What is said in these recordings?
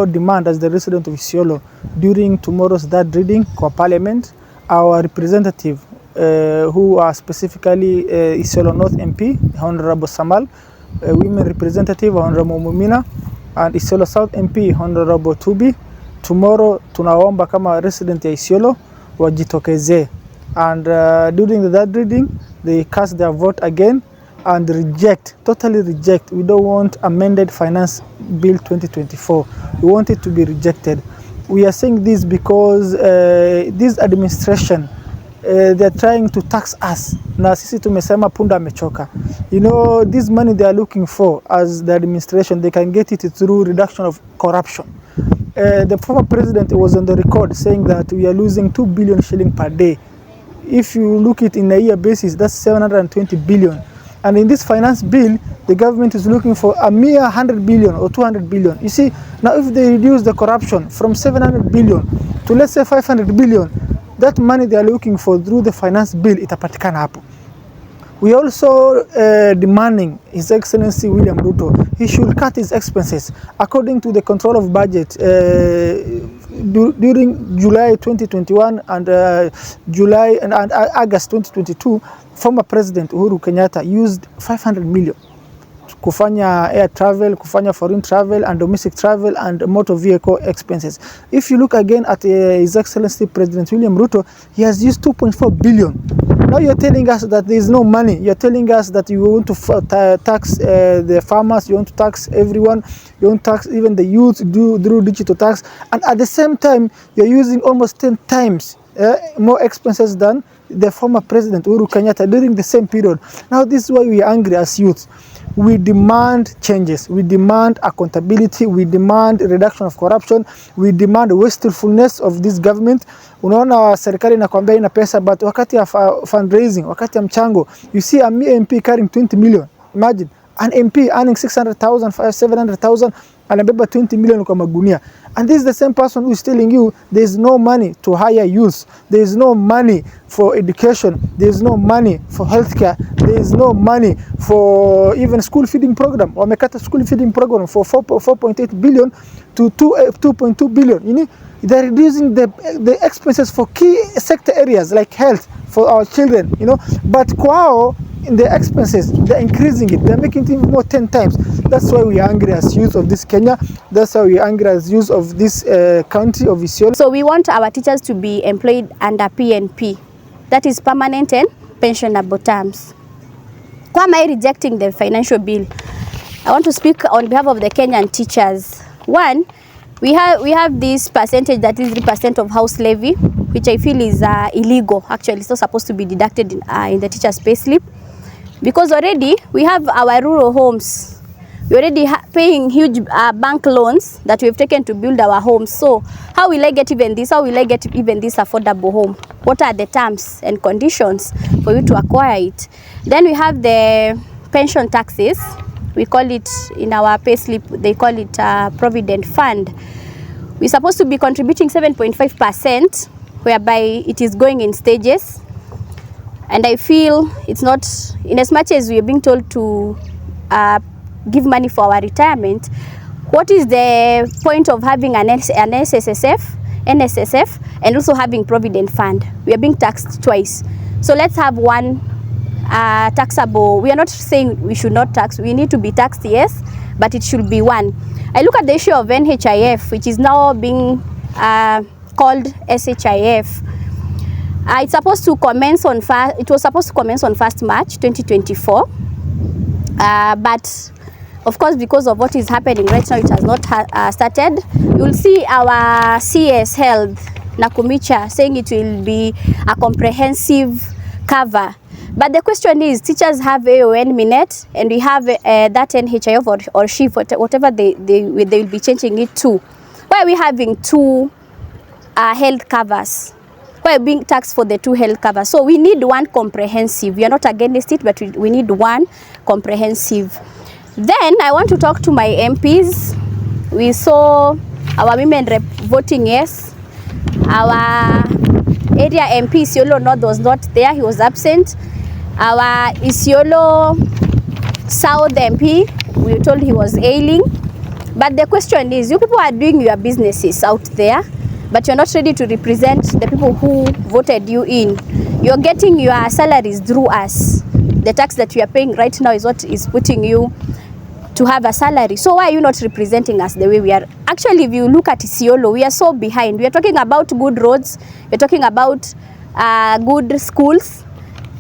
Demand as the resident of Isiolo during tomorrow's third reading for Parliament, our representative who are specifically Isiolo North MP, Honorable Samal, Women Representative, Honorable Mumina, and Isiolo South MP, Honorable Tubi. Tomorrow tunaomba kama resident ya Isiolo wajitokeze, and during the third reading they cast their vote again and reject, totally reject. We don't want amended finance bill 2024. We want it to be rejected. We are saying this because this administration they're trying to tax us. Na sisi tumesema punda amechoka. You know, this money they are looking for as the administration, they can get it through reduction of corruption. The former president was on the record saying that we are losing 2 billion shilling per day. If you look it in a year basis, that's 720 billion. And in this finance bill, the government is looking for a mere 100 billion or 200 billion. You see, now if they reduce the corruption from 700 billion to let's say 500 billion, that money they are looking for through the finance bill itapatikana hapo. We are also demanding His Excellency William Ruto, he should cut his expenses according to the control of budget. During July 2021 and July and August 2022, former President Uhuru Kenyatta used 500 million kufanya air travel, kufanya foreign travel and domestic travel and motor vehicle expenses. If you look again at His Excellency President William Ruto, he has used 2.4 billion. Now you're telling us that there is no money. You're telling us that you want to tax the farmers, you want to tax everyone, you want to tax even the youth through digital tax, and at the same time you're using almost 10 times more expenses than the former President Uhuru Kenyatta during the same period. Now this is why we are angry as youth. We demand changes, we demand accountability, we demand reduction of corruption, we demand wastefulness of this government. Unaona serikali inakwambia ina pesa, but wakati ya fundraising, wakati ya mchango, you see a MP carrying 20 million. Imagine an MP earning 600,000, 700,000, anabeba 20 million kwa magunia. And this is the same person who is telling you there is no money to hire youth, there is no money for education, there is no money for healthcare, there is no money for even school feeding program. Wamekata school feeding program for 4.8 billion to 2.2 billion. You know, they're reducing the expenses for key sector areas like health for our children, you know, but kwao in the expenses, they're increasing it. They're making it even more 10 times. That's why we are angry as youth of this Kenya. That's why we are angry as youth of this country of Isiolo. So we want our teachers to be employed under PNP. That is permanent and pensionable terms. Why am I rejecting the financial bill? I want to speak on behalf of the Kenyan teachers. One, we have this percentage that is 3% of house levy, which I feel is illegal. Actually, it's not supposed to be deducted in the teacher's payslip. Because already we have our rural homes. We're already paying huge bank loans that we've taken to build our homes. So how will I get even this? How will I get even this affordable home? What are the terms and conditions for you to acquire it? Then we have the pension taxes. We call it in our payslip, they call it Provident Fund. We're supposed to be contributing 7.5%, whereby it is going in stages. And I feel it's not, in as much as we are being told to give money for our retirement, what is the point of having an NSSF, and also having Provident Fund? We are being taxed twice. So let's have one taxable. We are not saying we should not tax. We need to be taxed, yes, but it should be one. I look at the issue of NHIF, which is now being called SHIF. It's supposed to commence on it was supposed to commence on 1st March 2024, but of course because of what is happening right now, it has not started. You will see our CS Health Nakumicha saying it will be a comprehensive cover. But the question is, teachers have AON minute and we have that NHIF or SHIF, whatever they will be changing it to. Why are we having two health covers? Why are we being taxed for the two health covers? So we need one comprehensive. We are not against it, but we need one comprehensive. Then I want to talk to my MPs. We saw our women rep voting yes. Our area MP Isiolo North was not there, he was absent. Our Isiolo South MP, we were told he was ailing. But the question is, you people are doing your businesses out there, but you're not ready to represent the people who voted you in. You're getting your salaries through us. The tax that you are paying right now is what is putting you to have a salary. So why are you not representing us the way we are? Actually, if you look at Isiolo, we are so behind. We are talking about good roads. We're talking about good schools.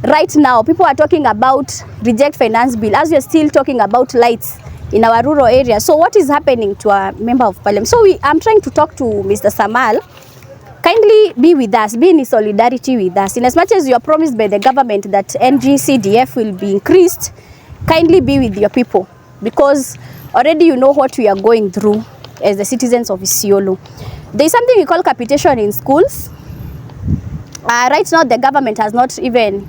Right now, people are talking about reject finance bill, as we are still talking about lights in our rural area. So what is happening to a member of parliament? So I'm trying to talk to Mr. Samal. Kindly be with us, be in solidarity with us. In as much as you are promised by the government that NGCDF will be increased, kindly be with your people, because already you know what we are going through as the citizens of Isiolo. There is something we call capitation in schools. Right now, the government has not even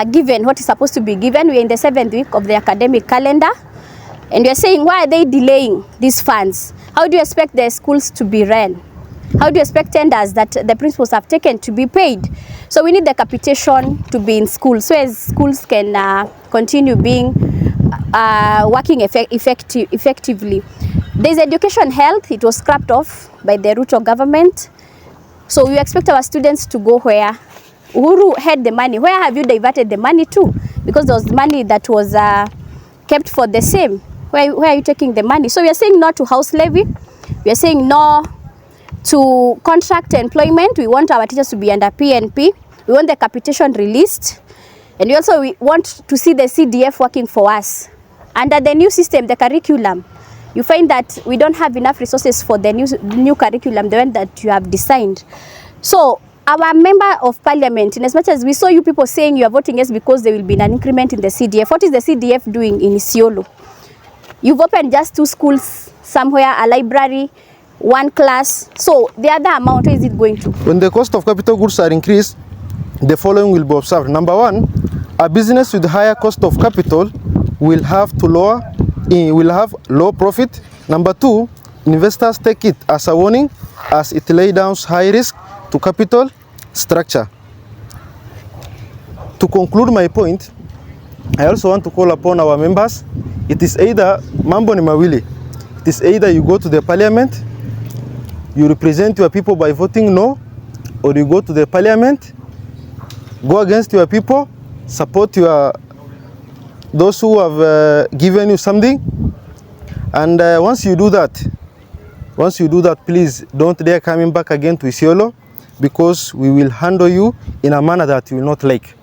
given what is supposed to be given. We are in the 7th week of the academic calendar, and we are saying, why are they delaying these funds? How do you expect the schools to be run? How do you expect tenders that the principals have taken to be paid? So we need the capitation to be in schools, so as schools can continue being working effectively. There's education health. It was scrapped off by the Ruto government. So we expect our students to go where Uhuru had the money. Where have you diverted the money to? Because there was money that was kept for the same. Where are you taking the money? So we are saying no to house levy. We are saying no to contract employment. We want our teachers to be under PNP. We want the capitation released. And we want to see the CDF working for us. Under the new system, the curriculum, you find that we don't have enough resources for the new curriculum, the one that you have designed. So our member of parliament, in as much as we saw you people saying you are voting yes because there will be an increment in the CDF, what is the CDF doing in Isiolo? You've opened just 2 schools somewhere, a library, 1 class. So the other amount, where is it going to? When the cost of capital goods are increased, the following will be observed. Number 1, a business with higher cost of capital will have low profit. Number 2, investors take it as a warning, as it lays down high risk to capital structure. To conclude my point, I also want to call upon our members. It is either mambo ni mawili. It is either you go to the parliament, you represent your people by voting no, or you go to the parliament, go against your people, support those who have given you something. And once you do that, please don't dare coming back again to Isiolo, because we will handle you in a manner that you will not like.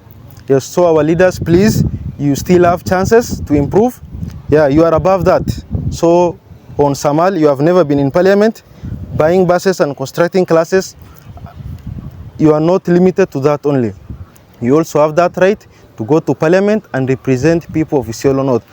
Yes, so our leaders, please, you still have chances to improve. Yeah, you are above that. So on Samal, you have never been in parliament, buying buses and constructing classes. You are not limited to that only. You also have that right to go to parliament and represent people of Isiolo North.